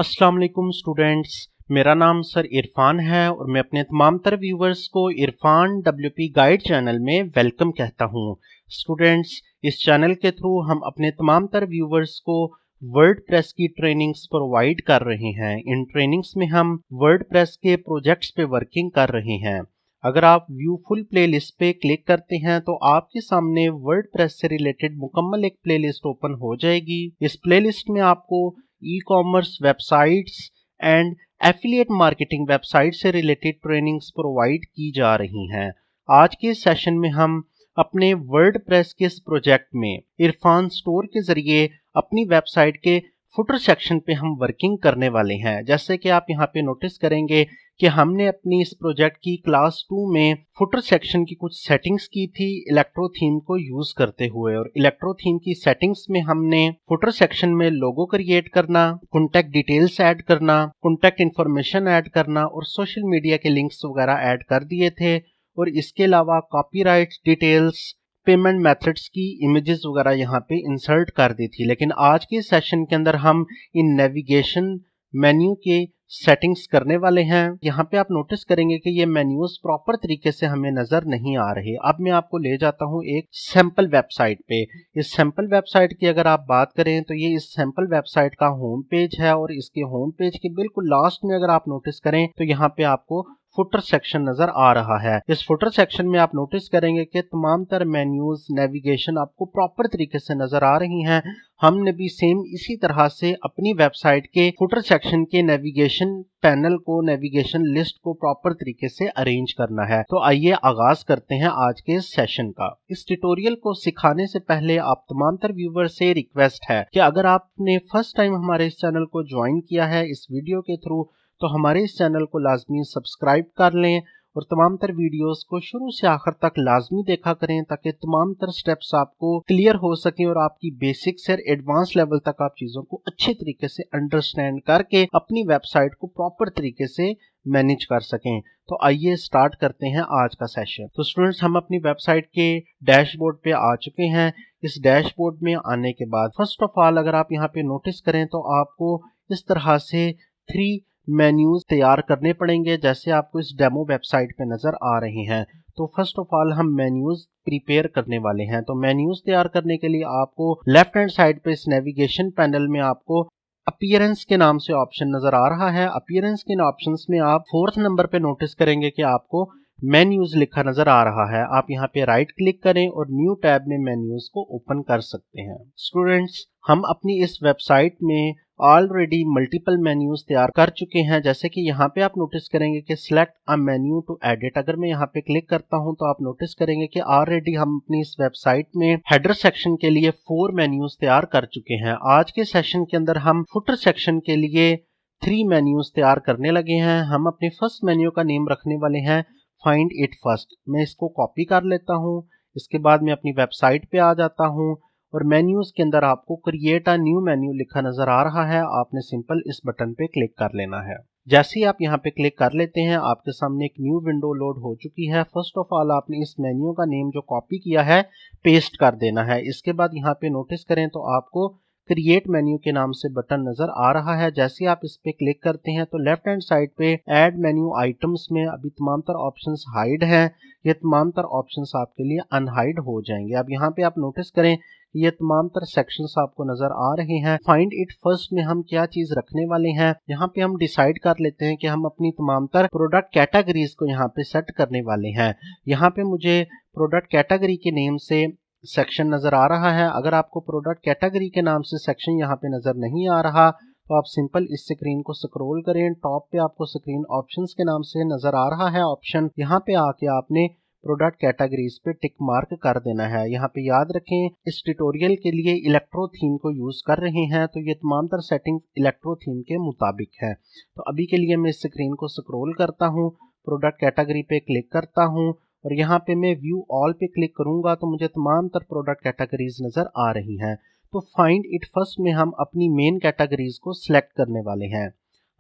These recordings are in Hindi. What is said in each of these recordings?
अस्सलाम वालेकुम स्टूडेंट्स। मेरा नाम सर इरफान है और मैं अपने तमाम तर व्यूवर्स को इरफान WP गाइड चैनल में वेलकम कहता हूँ। स्टूडेंट्स, इस चैनल के थ्रू हम अपने तमाम तर व्यूवर्स को वर्डप्रेस की ट्रेनिंग्स प्रोवाइड कर रहे हैं। इन ट्रेनिंग्स में हम वर्डप्रेस के प्रोजेक्ट्स पे वर्किंग कर रहे हैं। अगर आप व्यू फुल प्लेलिस्ट पे क्लिक करते हैं तो आपके सामने वर्डप्रेस से रिलेटेड मुकम्मल एक प्लेलिस्ट ओपन हो जाएगी। इस प्लेलिस्ट में आपको e commerce websites and affiliate marketing website से रिलेटेड ट्रेनिंग्स प्रोवाइड की जा रही हैं। आज के सेशन में हम अपने वर्डप्रेस के इस प्रोजेक्ट में इरफान स्टोर के जरिए अपनी वेबसाइट के फुटर सेक्शन पे हम वर्किंग करने वाले हैं। जैसे कि आप यहाँ पे नोटिस करेंगे कि हमने अपनी इस प्रोजेक्ट की क्लास 2 में फुटर सेक्शन की कुछ सेटिंग्स की थी इलेक्ट्रो थीम को यूज करते हुए। और इलेक्ट्रो थीम की सेटिंग्स में हमने फुटर सेक्शन में लोगो क्रिएट करना, कॉन्टैक्ट डिटेल्स ऐड करना, कॉन्टैक्ट इन्फॉर्मेशन ऐड करना और सोशल मीडिया के लिंक्स वगैरह ऐड कर दिए थे। और इसके अलावा कॉपीराइट डिटेल्स, पेमेंट मेथड्स की इमेजेस वगैरह यहाँ पे इंसर्ट कर दी थी। लेकिन आज के सेशन के अंदर हम इन नेविगेशन मेन्यू के सेटिंग्स करने वाले हैं। यहाँ पे आप नोटिस करेंगे कि ये मेन्यूज प्रॉपर तरीके से हमें नजर नहीं आ रहे। अब मैं आपको ले जाता हूँ एक सैंपल वेबसाइट पे। इस सैंपल वेबसाइट की अगर आप बात करें तो ये इस सैंपल वेबसाइट का होम पेज है और इसके होम पेज के बिल्कुल लास्ट में अगर आप नोटिस करें तो यहाँ पे आपको फुटर सेक्शन नजर आ रहा है। इस फुटर सेक्शन में आप नोटिस करेंगे कि तमाम तर मेन्यूज, नेविगेशन आपको प्रॉपर तरीके से नजर आ रही हैं। हमने भी सेम इसी तरह से अपनी वेबसाइट के फुटर सेक्शन के नेविगेशन पैनल को, नेविगेशन लिस्ट को प्रॉपर तरीके से अरेंज करना है। तो आइए आगाज करते हैं आज के इस सेशन का। इस ट्यूटोरियल को सिखाने से पहले आप तमाम तर व्यूवर से रिक्वेस्ट है कि अगर आपने फर्स्ट टाइम हमारे इस चैनल को ज्वाइन किया है इस वीडियो के थ्रू, तो हमारे इस चैनल को लाजमी सब्सक्राइब कर लें और तमाम तर वीडियोस को शुरू से आखिर तक लाजमी देखा करें ताकि तमाम तर स्टेप्स आपको क्लियर हो सकें और आपकी बेसिक से एडवांस लेवल तक आप चीज़ों को अच्छे तरीके से अंडरस्टैंड करके अपनी वेबसाइट को प्रॉपर तरीके से मैनेज कर सकें। तो आइए स्टार्ट करते हैं आज का सेशन। तो स्टूडेंट्स, हम अपनी वेबसाइट के डैशबोर्ड पे आ चुके हैं। इस डैशबोर्ड में आने के बाद फर्स्ट ऑफ ऑल अगर आप यहाँ पे नोटिस करें तो आपको इस तरह से 3 मेन्यूज तैयार करने पड़ेंगे जैसे आपको इस डेमो वेबसाइट पे नजर आ रहे हैं। तो फर्स्ट ऑफ ऑल हम मेन्यूज प्रिपेयर करने वाले हैं। तो मेन्यूज तैयार करने के लिए आपको लेफ्ट हैंड साइड पे इस नेविगेशन पैनल में आपको अपीयरेंस के नाम से ऑप्शन नजर आ रहा है। अपीयरेंस के ऑप्शंस में आप 4th नंबर पे नोटिस करेंगे कि आपको मेन्यूज लिखा नजर आ रहा है। आप यहाँ पे राइट क्लिक करें और न्यू टैब में मेन्यूज को ओपन कर सकते हैं। स्टूडेंट्स, हम अपनी इस वेबसाइट में ऑलरेडी मल्टीपल मेन्यूज तैयार कर चुके हैं। जैसे कि यहाँ पे आप नोटिस करेंगे कि select a menu to edit. अगर मैं यहाँ पे क्लिक करता हूँ तो आप नोटिस करेंगे कि ऑलरेडी हम अपनी इस वेबसाइट में हेडर सेक्शन के लिए 4 मेन्यूज तैयार कर चुके हैं। आज के सेशन के अंदर हम फुटर सेक्शन के लिए 3 मेन्यूज तैयार करने लगे हैं। हम अपने फर्स्ट मेन्यू का नेम रखने वाले हैं फाइंड इट फर्स्ट। मैं इसको कॉपी कर लेता हूँ। इसके बाद मैं अपनी वेबसाइट पे आ जाता हूँ और मेन्यूज के अंदर आपको क्रिएट अ न्यू मेन्यू लिखा नजर आ रहा है। आपने सिंपल इस बटन पे क्लिक कर लेना है। जैसे ही आप यहाँ पे क्लिक कर लेते हैं आपके सामने एक न्यू विंडो लोड हो चुकी है। फर्स्ट ऑफ ऑल आपने इस मेन्यू का नेम जो कॉपी किया है पेस्ट कर देना है। इसके बाद यहाँ पे नोटिस करें तो आपको क्रिएट मेन्यू के नाम से बटन नजर आ रहा है। जैसे आप इस पे क्लिक करते हैं तो लेफ्ट हैंड साइड पे ऐड मेन्यू आइटम्स में अभी तमाम तर ऑप्शंस हाइड हैं। ये तमाम तर ऑप्शंस आपके लिए अनहाइड हो जाएंगे। अब यहाँ पे आप नोटिस करें ये तमाम तर सेक्शंस आपको नजर आ रहे हैं। फाइंड इट फर्स्ट में हम क्या चीज रखने वाले हैं, यहाँ पे हम डिसाइड कर लेते हैं कि हम अपनी तमाम तर प्रोडक्ट कैटेगरीज को यहाँ पे सेट करने वाले हैं। यहाँ पे मुझे प्रोडक्ट कैटेगरी के नेम से सेक्शन नजर आ रहा है। अगर आपको प्रोडक्ट कैटेगरी के नाम से सेक्शन यहाँ पे नजर नहीं आ रहा तो आप सिंपल इस स्क्रीन को स्क्रॉल करें। टॉप पे आपको स्क्रीन ऑप्शंस के नाम से नजर आ रहा है ऑप्शन। यहाँ पे आके आपने प्रोडक्ट कैटेगरीज पे टिक मार्क कर देना है। यहाँ पे याद रखें इस ट्यूटोरियल के लिए इलेक्ट्रो थीम को यूज कर रहे हैं तो ये तमाम तर सेटिंग्स इलेक्ट्रो थीम के मुताबिक है। तो अभी के लिए मैं इस स्क्रीन को स्क्रॉल करता हूँ, प्रोडक्ट कैटेगरी पे क्लिक करता हूँ और यहाँ पे मैं व्यू ऑल पे क्लिक करूंगा तो मुझे तमाम तर प्रोडक्ट कैटेगरीज नजर आ रही हैं। तो फाइंड इट फर्स्ट में हम अपनी मेन कैटेगरीज को सिलेक्ट करने वाले हैं।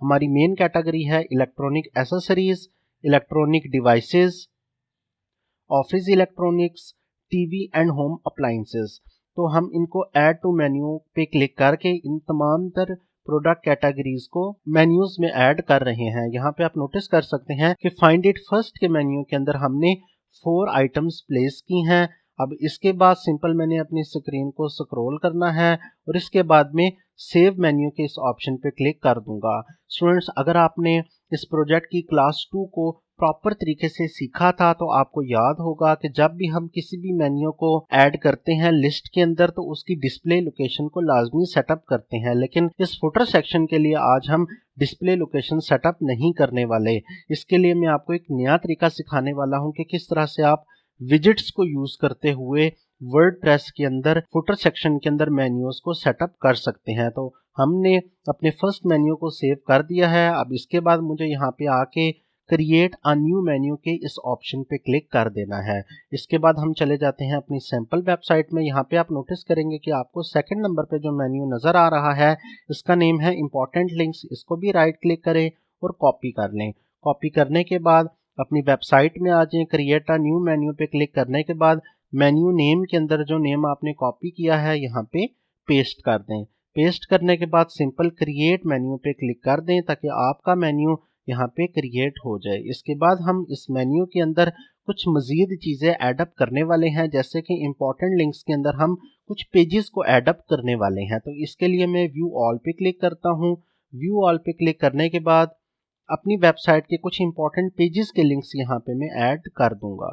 हमारी मेन कैटेगरी है electronic accessories, electronic devices, office electronics, TV and home appliances. तो हम इनको ऐड टू मेन्यू पे क्लिक करके इन तमाम तर प्रोडक्ट कैटेगरीज को मेन्यूज में ऐड कर रहे हैं। यहाँ पे आप नोटिस कर सकते हैं कि फाइंड इट फर्स्ट के मेन्यू के अंदर हमने 4 आइटम्स प्लेस की हैं। अब इसके बाद सिंपल मैंने अपनी स्क्रीन को स्क्रॉल करना है और इसके बाद में सेव मेन्यू के इस ऑप्शन पे क्लिक कर दूंगा। स्टूडेंट्स, अगर आपने इस प्रोजेक्ट की क्लास 2 को प्रॉपर तरीके से सीखा था तो आपको याद होगा कि जब भी हम किसी भी मेन्यू को ऐड करते हैं लिस्ट के अंदर तो उसकी डिस्प्ले लोकेशन को लाजमी सेटअप करते हैं, लेकिन इस फुटर सेक्शन के लिए आज हम डिस्प्ले लोकेशन सेटअप नहीं करने वाले। इसके लिए मैं आपको एक नया तरीका सिखाने वाला हूं कि किस तरह से आप विजिट्स को यूज करते हुए वर्डप्रेस के अंदर फुटर सेक्शन के अंदर मेन्यूज को सेटअप कर सकते हैं। तो हमने अपने फर्स्ट मेन्यू को सेव कर दिया है। अब इसके बाद मुझे यहाँ पे आके क्रिएट अ न्यू मेन्यू के इस ऑप्शन पे क्लिक कर देना है। इसके बाद हम चले जाते हैं अपनी सैंपल वेबसाइट में। यहाँ पे आप नोटिस करेंगे कि आपको सेकंड नंबर पे जो मेन्यू नज़र आ रहा है इसका नेम है इंपॉर्टेंट लिंक्स। इसको भी राइट क्लिक करें और कॉपी कर लें। कॉपी करने के बाद अपनी वेबसाइट में आ जाएं। क्रिएट अ न्यू मेन्यू पे क्लिक करने के बाद मेन्यू नेम के अंदर जो नेम आपने कॉपी किया है यहाँ पे पेस्ट कर दें। पेस्ट करने के बाद सिंपल क्रिएट मेन्यू पे क्लिक कर दें ताकि आपका मेन्यू यहाँ पे क्रिएट हो जाए। इसके बाद हम इस मेन्यू के अंदर कुछ मज़ीद चीज़ें ऐडअप करने वाले हैं, जैसे कि इंपॉर्टेंट लिंक्स के अंदर हम कुछ पेजेस को ऐडअप करने वाले हैं। तो इसके लिए मैं व्यू ऑल पे क्लिक करता हूँ। व्यू ऑल पे क्लिक करने के बाद अपनी वेबसाइट के कुछ इंपॉर्टेंट पेजेस के लिंक्स यहाँ पे मैं ऐड कर दूंगा।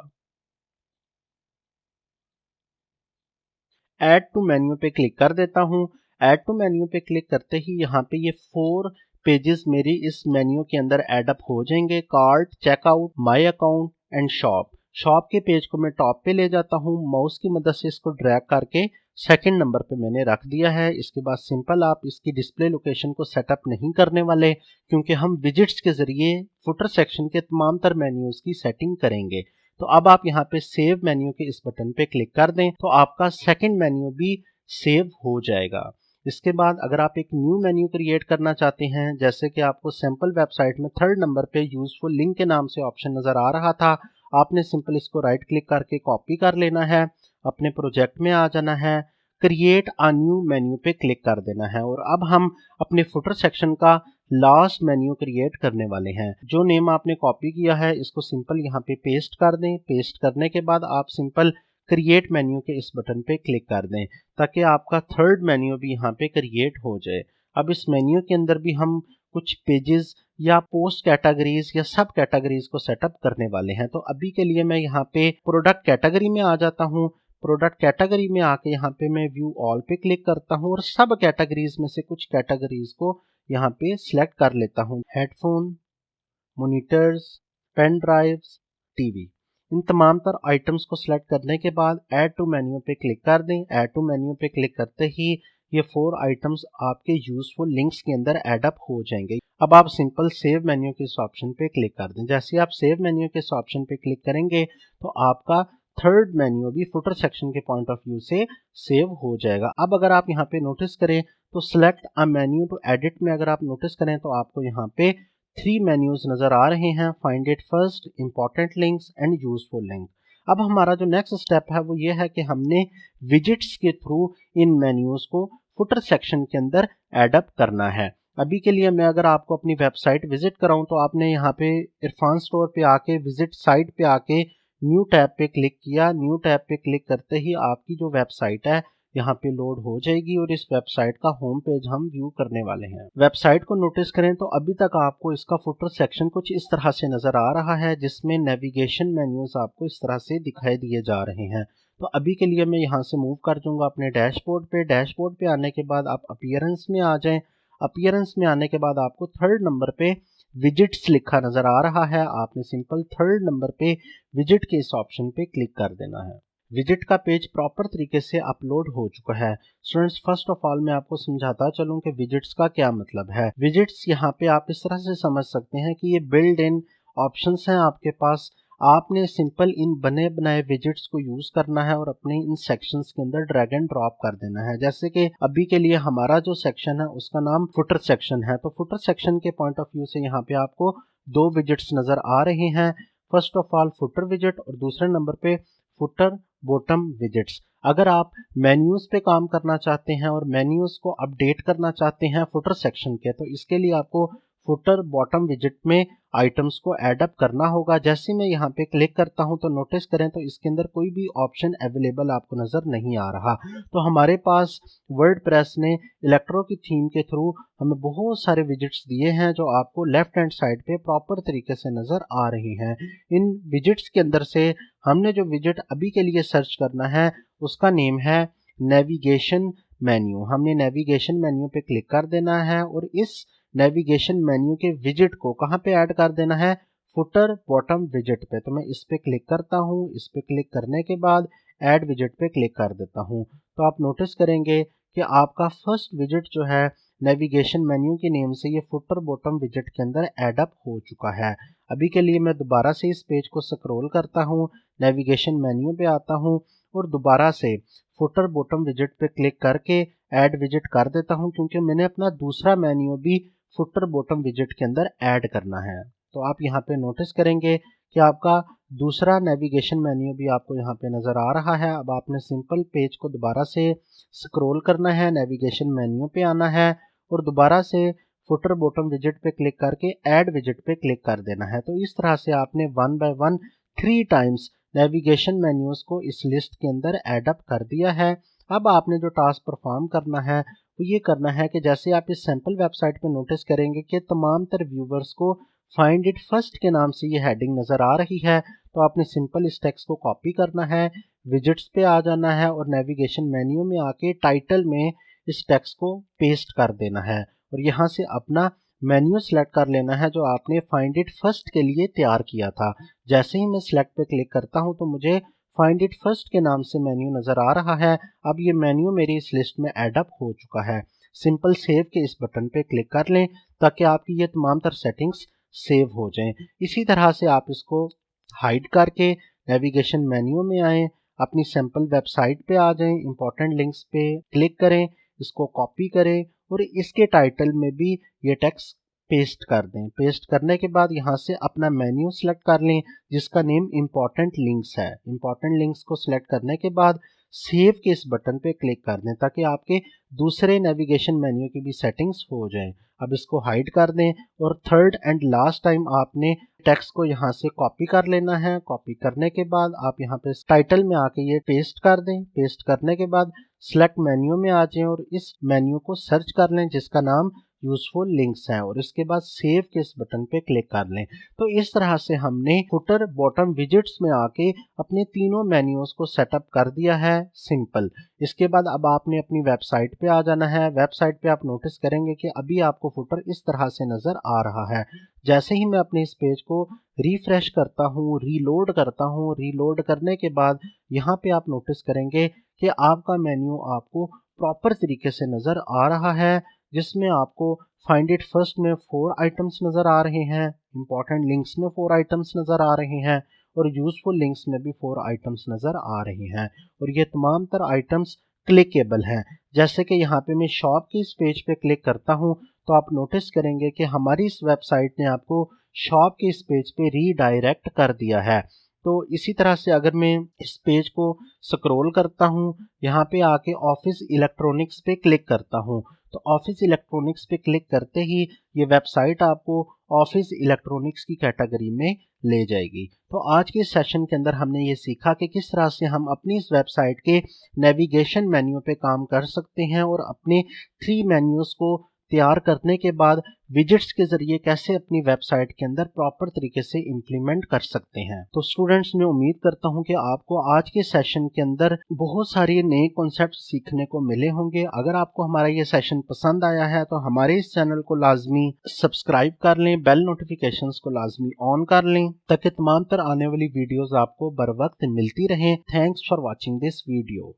ऐड टू मेन्यू पे क्लिक कर देता हूँ। ऐड टू मेन्यू पे क्लिक करते ही यहाँ पे ये 4 पेजेस मेरी इस मेन्यू के अंदर ऐडअप हो जाएंगे। Cart, checkout, my account and shop. Shop के पेज को मैं टॉप पे ले जाता हूँ। माउस की मदद से इसको ड्रैग करके सेकंड नंबर पे मैंने रख दिया है। इसके बाद सिंपल आप इसकी डिस्प्ले लोकेशन को सेटअप नहीं करने वाले, क्योंकि हम विजिट्स के जरिए फुटर सेक्शन के तमाम तर मेन्यूज की सेटिंग करेंगे। तो अब आप यहाँ पे सेव मेन्यू के इस बटन पे क्लिक कर दें तो आपका सेकंड मेन्यू भी सेव हो जाएगा। इसके बाद अगर आप एक न्यू मेन्यू क्रिएट करना चाहते हैं, जैसे कि आपको सैंपल वेबसाइट में थर्ड नंबर पे यूजफुल लिंक के नाम से ऑप्शन नज़र आ रहा था, आपने सिंपल इसको राइट क्लिक करके कॉपी कर लेना है, अपने प्रोजेक्ट में आ जाना है, क्रिएट अ न्यू मेन्यू पे क्लिक कर देना है और अब हम अपने फुटर सेक्शन का लास्ट मेन्यू क्रिएट करने वाले हैं। जो नेम आपने कॉपी किया है इसको सिंपल यहाँ पे पेस्ट कर दें। पेस्ट करने के बाद आप सिंपल क्रिएट मेन्यू के इस बटन पे क्लिक कर दें ताकि आपका थर्ड मेन्यू भी यहाँ पे क्रिएट हो जाए। अब इस मेन्यू के अंदर भी हम कुछ पेजेस या पोस्ट कैटेगरीज या सब कैटेगरीज को सेटअप करने वाले हैं। तो अभी के लिए मैं यहाँ पे प्रोडक्ट कैटेगरी में आ जाता हूँ। प्रोडक्ट कैटेगरी में आके यहाँ पे मैं व्यू ऑल पे क्लिक करता हूँ और सब कैटेगरीज में से कुछ कैटेगरीज को यहाँ पे सिलेक्ट कर लेता हूँ। Headphone, monitors, pen drives, TV. इन तमाम तर आइटम्स को सिलेक्ट करने के बाद ऐड टू मेन्यू पे क्लिक कर दें। ऐड टू मेन्यू पे क्लिक करते ही ये 4 आइटम्स आपके यूजफुल लिंक्स के अंदर ऐडअप हो जाएंगे। अब आप सिंपल सेव मेन्यू के इस ऑप्शन पे क्लिक कर दें। जैसे ही आप सेव मेन्यू के इस ऑप्शन पे क्लिक करेंगे तो आपका थर्ड मेन्यू भी फुटर सेक्शन के पॉइंट ऑफ व्यू से सेव हो जाएगा। अब अगर आप यहाँ पे नोटिस करें तो select a menu to edit में अगर आप नोटिस करें तो आपको यहाँ पे 3 मेन्यूज नजर आ रहे हैं, find it first, important links and useful link. अब हमारा जो नेक्स्ट स्टेप है वो ये है कि हमने विजिट्स के थ्रू इन मेन्यूज को फुटर सेक्शन के अंदर ऐडअप करना है। अभी के लिए मैं अगर आपको अपनी वेबसाइट विजिट कराऊं तो आपने यहाँ पे इरफान स्टोर पे आके विजिट साइट पे आके न्यू टैब पे क्लिक किया। न्यू टैब पे क्लिक करते ही आपकी जो वेबसाइट है यहाँ पे लोड हो जाएगी और इस वेबसाइट का होम पेज हम व्यू करने वाले हैं। वेबसाइट को नोटिस करें तो अभी तक आपको इसका फुटर सेक्शन कुछ इस तरह से नजर आ रहा है, जिसमें नेविगेशन मेन्यूज आपको इस तरह से दिखाई दिए जा रहे हैं। तो अभी के लिए मैं यहाँ से मूव कर दूंगा अपने डैशबोर्ड पे। डैशबोर्ड पे आने के बाद आप अपीयरेंस में आ जाएं। अपीयरेंस में आने के बाद आपको थर्ड नंबर पे विजिट्स लिखा नजर आ रहा है। आपने सिंपल थर्ड नंबर पे विजिट के इस ऑप्शन पे क्लिक कर देना है। विजिट का पेज प्रॉपर तरीके से अपलोड हो चुका है। स्टूडेंट्स, फर्स्ट ऑफ ऑल मैं आपको समझाता चलूं कि विजिट्स का क्या मतलब है। विजिट्स यहाँ पे आप इस तरह से समझ सकते हैं कि ये बिल्ड इन ऑप्शंस हैं आपके पास। आपने सिंपल इन बने बनाए विजिट्स को यूज करना है और अपने इन सेक्शंस के अंदर ड्रैग एंड ड्रॉप कर देना है। जैसे कि अभी के लिए हमारा जो सेक्शन है उसका नाम फुटर सेक्शन है। तो फुटर सेक्शन के पॉइंट ऑफ व्यू से यहाँ पे आपको 2 विजिट्स नजर आ रहे हैं। First of all footer visit और दूसरे नंबर पे फुटर बॉटम विजिट्स। अगर आप मेन्यूज़ पे काम करना चाहते हैं और मेन्यूज़ को अपडेट करना चाहते हैं फुटर सेक्शन के, तो इसके लिए आपको फुटर बॉटम विजिट में आइटम्स को ऐड अप करना होगा। जैसे मैं यहाँ पे क्लिक करता हूँ तो नोटिस करें तो इसके अंदर कोई भी ऑप्शन अवेलेबल आपको नज़र नहीं आ रहा। तो हमारे पास वर्डप्रेस ने इलेक्ट्रो की थीम के थ्रू हमें बहुत सारे विजिट्स दिए हैं जो आपको लेफ्ट हैंड साइड पे प्रॉपर तरीके से नज़र आ रही हैं। इन विजिट्स के अंदर से हमने जो विजिट अभी के लिए सर्च करना है उसका नेम है नेविगेशन मेन्यू। हमने नेविगेशन मेन्यू पे क्लिक कर देना है और इस नेविगेशन मेन्यू के विजिट को कहाँ पे ऐड कर देना है, फुटर बॉटम विजिट पे। तो मैं इस पे क्लिक करता हूँ। इस पे क्लिक करने के बाद ऐड विजिट पे क्लिक कर देता हूँ। तो आप नोटिस करेंगे कि आपका फर्स्ट विजिट जो है नेविगेशन मेन्यू के नेम से ये फुटर बॉटम विजिट के अंदर ऐड अप हो चुका है। अभी के लिए मैं दोबारा से इस पेज को स्क्रॉल करता हूँ, नेविगेशन मेन्यू पे आता हूँ और दोबारा से फुटर बॉटम विजिट पे क्लिक करके ऐड विजिट कर देता हूँ, क्योंकि मैंने अपना दूसरा मेन्यू भी फुटर बॉटम विजिट के अंदर ऐड करना है। तो आप यहाँ पे नोटिस करेंगे कि आपका दूसरा नेविगेशन मेन्यू भी आपको यहाँ पे नज़र आ रहा है। अब आपने सिंपल पेज को दोबारा से स्क्रॉल करना है, नेविगेशन मेन्यू पे आना है और दोबारा से फुटर बॉटम विजिट पे क्लिक करके ऐड विजिट पे क्लिक कर देना है। तो इस तरह से आपने 1 बाय 1 3 टाइम्स नेविगेशन मेन्यूज़ को इस लिस्ट के अंदर ऐड अप कर दिया है। अब आपने जो टास्क परफॉर्म करना है वो ये करना है कि जैसे आप इस सैम्पल वेबसाइट पे नोटिस करेंगे कि तमाम तर व्यूवर्स को फाइंड इट फर्स्ट के नाम से ये हेडिंग नज़र आ रही है, तो आपने सिंपल इस टेक्स्ट को कॉपी करना है, विजिट्स पे आ जाना है और नेविगेशन मेन्यू में आके टाइटल में इस टेक्स्ट को पेस्ट कर देना है और यहाँ से अपना मेन्यू सेलेक्ट कर लेना है जो आपने फाइंड इट फर्स्ट के लिए तैयार किया था। जैसे ही मैं सिलेक्ट पे क्लिक करता हूँ तो मुझे फाइंड इट फर्स्ट के नाम से मेन्यू नज़र आ रहा है। अब ये मेन्यू मेरी इस लिस्ट में ऐड अप हो चुका है। सिंपल सेव के इस बटन पे क्लिक कर लें ताकि आपकी ये तमाम तर सेटिंग्स सेव हो जाएं। इसी तरह से आप इसको हाइड करके नेविगेशन मेन्यू में आएँ, अपनी सैम्पल वेबसाइट पे आ जाएं, इंपॉर्टेंट लिंक्स पे क्लिक करें, इसको कॉपी करें और इसके टाइटल में भी ये टेक्स्ट पेस्ट कर दें। पेस्ट करने के बाद यहाँ से अपना मेन्यू सेलेक्ट कर लें जिसका नेम इंपॉर्टेंट लिंक्स है। इंपॉर्टेंट लिंक्स को सिलेक्ट करने के बाद सेव के इस बटन पे क्लिक कर दें ताकि आपके दूसरे नेविगेशन मेन्यू की भी सेटिंग्स हो जाएं। अब इसको हाइड कर दें और थर्ड एंड लास्ट टाइम आपने टेक्स्ट को यहाँ से कॉपी कर लेना है। कॉपी करने के बाद आप यहाँ पे टाइटल में आके ये पेस्ट कर दें। पेस्ट करने के बाद सिलेक्ट मेन्यू में आ जाएं और इस मेन्यू को सर्च कर लें जिसका नाम यूजफुल लिंक्स है और इसके बाद सेव के इस बटन पे क्लिक कर लें। तो इस तरह से हमने फुटर बॉटम विजिट्स में आके अपने तीनों मेन्यूज को सेटअप कर दिया है सिंपल। इसके बाद अब आपने अपनी वेबसाइट पे आ जाना है। वेबसाइट पे आप नोटिस करेंगे कि अभी आपको फुटर इस तरह से नज़र आ रहा है। जैसे ही मैं अपने इस पेज को रिफ्रेश करता हूँ, रीलोड करता हूँ, रीलोड करने के बाद यहाँ पे आप नोटिस करेंगे कि आपका मेन्यू आपको प्रॉपर तरीके से नज़र आ रहा है, जिसमें आपको फाइंड इट फर्स्ट में 4 आइटम्स नज़र आ रहे हैं, इंपॉर्टेंट लिंक्स में 4 आइटम्स नज़र आ रहे हैं और यूजफुल लिंक्स में भी 4 आइटम्स नज़र आ रहे हैं और ये तमाम तर आइटम्स क्लिकेबल हैं। जैसे कि यहाँ पे मैं शॉप के इस पेज पे क्लिक करता हूँ तो आप नोटिस करेंगे कि हमारी इस वेबसाइट ने आपको शॉप के इस पेज पे रीडायरेक्ट कर दिया है। तो इसी तरह से अगर मैं इस पेज को स्क्रॉल करता हूँ, यहाँ पे आके ऑफिस इलेक्ट्रॉनिक्स पे क्लिक करता हूँ, तो ऑफिस इलेक्ट्रॉनिक्स पे क्लिक करते ही ये वेबसाइट आपको ऑफिस इलेक्ट्रॉनिक्स की कैटेगरी में ले जाएगी। तो आज के सेशन के अंदर हमने ये सीखा कि किस तरह से हम अपनी इस वेबसाइट के नेविगेशन मेन्यू पे काम कर सकते हैं और अपने 3 मेन्यूज़ को तैयार करने के बाद विजिट्स के ज़रिए कैसे अपनी वेबसाइट के अंदर प्रॉपर तरीके से इम्प्लीमेंट कर सकते हैं। तो स्टूडेंट्स, मैं उम्मीद करता हूं कि आपको आज के सेशन के अंदर बहुत सारे नए कॉन्सेप्ट सीखने को मिले होंगे। अगर आपको हमारा ये सेशन पसंद आया है तो हमारे इस चैनल को लाजमी सब्सक्राइब कर लें, बेल नोटिफिकेशंस को लाजमी ऑन कर लें ताकि तमाम तर आने वाली वीडियोज़ आपको बर वक्त मिलती रहें। Thanks for watching this video.